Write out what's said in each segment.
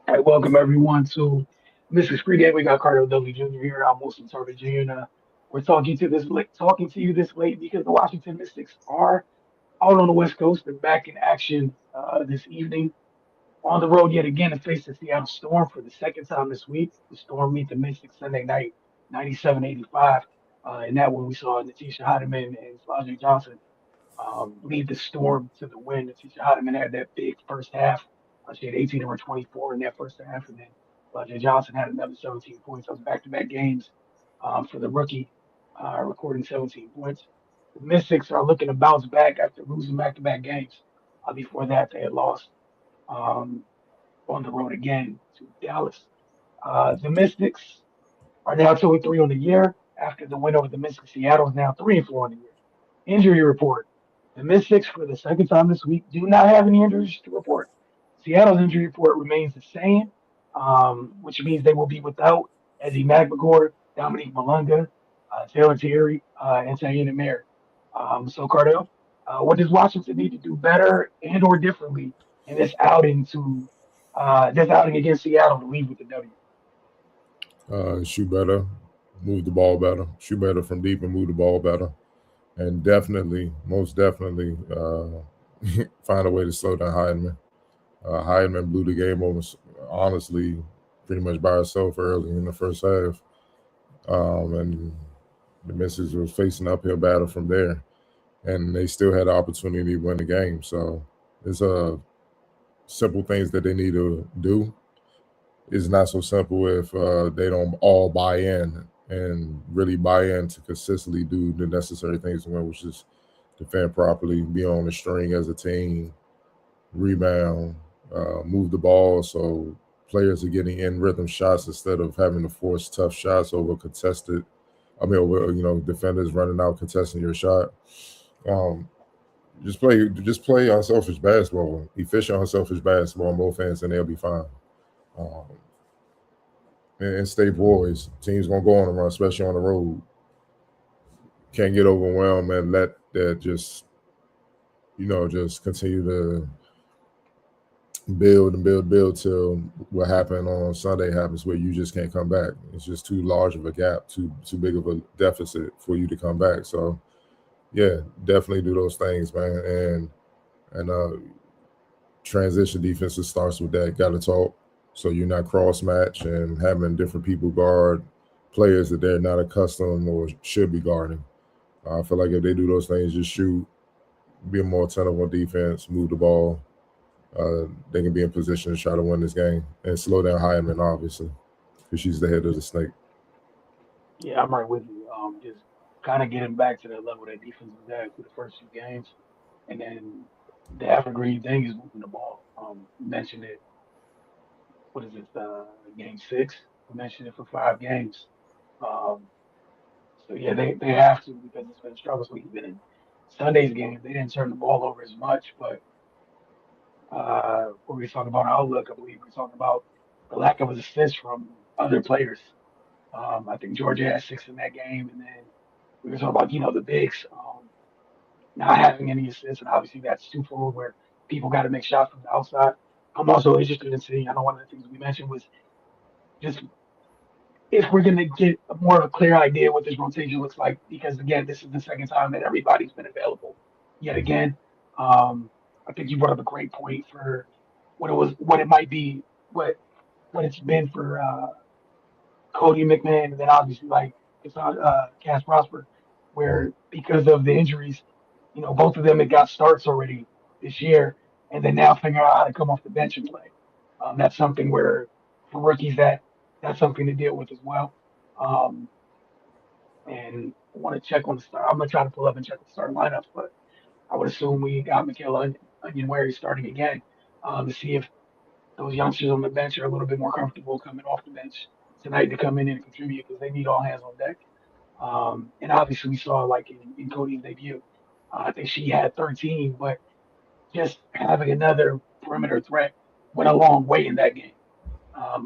All right, welcome everyone to Mrs. Pregame. We got Carter Dudley Jr. here. I'm Wilson Tarver Jr. And, we're talking to you this late because the Washington Mystics are out on the West Coast. They're back in action this evening on the road yet again to face the Seattle Storm for the second time this week. The Storm meet the Mystics Sunday night, 97-85. In that one, we saw Natisha Hotteman and Slavia Johnson lead the Storm to the win. Natisha Hotteman had that big first half. She had 18 over 24 in that first half, and then Slavia Johnson had another 17 points. Those back-to-back games for the rookie, recording 17 points. The Mystics are looking to bounce back after losing back-to-back games. Before that, they had lost um, on the road again to Dallas. The Mystics are now 2-3 on the year after the win over the Mystics. Seattle is now 3-4 on the year. Injury report. The Mystics, for the second time this week, do not have any injuries to report. Seattle's injury report remains the same, which means they will be without Eddie McMcGore, Dominique Malunga, Taylor Thierry, and Tayyana Mayer. So, Cardell, what does Washington need to do better and or differently in this outing against Seattle to leave with the W? Shoot better, move the ball better, shoot better from deep and move the ball better. And definitely, most definitely, find a way to slow down Hydeman. Hydeman blew the game over, honestly, pretty much by herself early in the first half. And the Mystics was facing an uphill battle from there. And they still had the opportunity to win the game. So it's simple things that they need to do. It's not so simple if they don't all buy in and really buy in to consistently do the necessary things to win, which is defend properly, be on the string as a team, rebound, move the ball so players are getting in rhythm shots instead of having to force tough shots over contested. I mean, over defenders running out contesting your shot. Um, just play unselfish basketball, efficient unselfish basketball on both ends, and they'll be fine. Um, and stay poised. Teams gonna go on a run, especially on the road. Can't get overwhelmed and let that just continue to build and build till what happened on Sunday happens where you just can't come back. It's just too large of a gap, too big of a deficit for you to come back. So yeah, definitely do those things, man. And transition defenses starts with that. Got to talk so you're not cross match and having different people guard players that they're not accustomed or should be guarding. I feel like if they do those things, just shoot, be more attentive on defense, move the ball, they can be in position to try to win this game and slow down Hyman, obviously, because she's the head of the snake. Yeah, I'm right with you. Just kind of getting back to that level that defense was at through the first few games, and then the evergreen thing is moving the ball. You mentioned it. What is it? Game six. We mentioned it for 5 games. Um, so yeah, they have to because it's been a struggle. So even in Sunday's game, they didn't turn the ball over as much. But when we talk about outlook, I believe we talked about the lack of assists from other players. I think Georgia had 6 in that game, and then we were talking about the bigs not having any assists, and obviously that's twofold where people got to make shots from the outside. I'm also interested in seeing. I know one of the things we mentioned was just if we're going to get a more of a clear idea what this rotation looks like, because again, this is the second time that everybody's been available yet again. Um, I think you brought up a great point for what it might be, what it's been for Cody McMahon, and then obviously like it's on Cass Prosper, Mhm. where because of the injuries, both of them had got starts already this year, and then now figure out how to come off the bench and play. That's something where for rookies that's something to deal with as well. Um, and I want to check on the start. I'm gonna try to pull up and check the starting lineups, but I would assume we got Michaela Onyenwere starting again to see if those youngsters on the bench are a little bit more comfortable coming off the bench tonight to come in and contribute because they need all hands on deck. And obviously, we saw like in Cody's debut, I think she had 13, but just having another perimeter threat went a long way in that game. I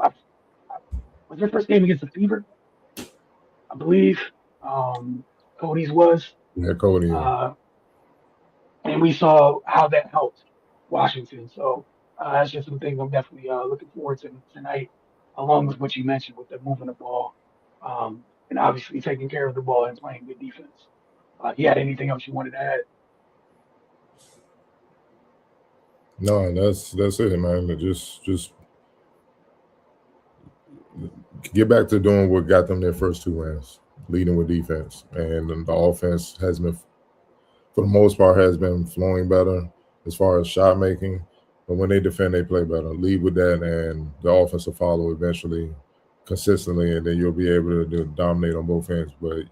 was their first game against the Fever, I believe. Um, Cody's was, Yeah, Cody. uh, and we saw how that helped Washington. So That's just some things I'm definitely looking forward to tonight, along with what you mentioned with the moving the ball, and obviously taking care of the ball and playing good defense. You had anything else you wanted to add? No, that's it, man. Just get back to doing what got them their first two wins, leading with defense, and the offense has been, for the most part, has been flowing better as far as shot making. But when they defend, they play better. Lead with that, and the offense will follow eventually, consistently, and then you'll be able to dominate on both ends. But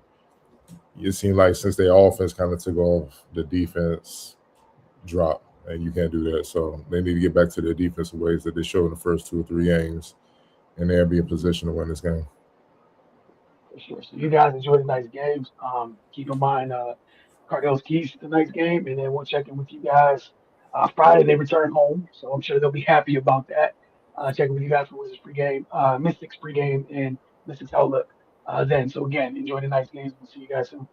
it seemed like since their offense kind of took off, the defense dropped, and you can't do that. So they need to get back to their defensive ways that they showed in the first 2 or 3 games, and they'll be in position to win this game. For sure. So you guys enjoy tonight's games. Keep in mind Cardell's keys to tonight's game, and then we'll check in with you guys Friday. They return home, so I'm sure they'll be happy about that. Checking with you guys for Wizards pregame, Mystics pregame, and Mystics Outlook. Then, so again, enjoy tonight's games. We'll see you guys soon.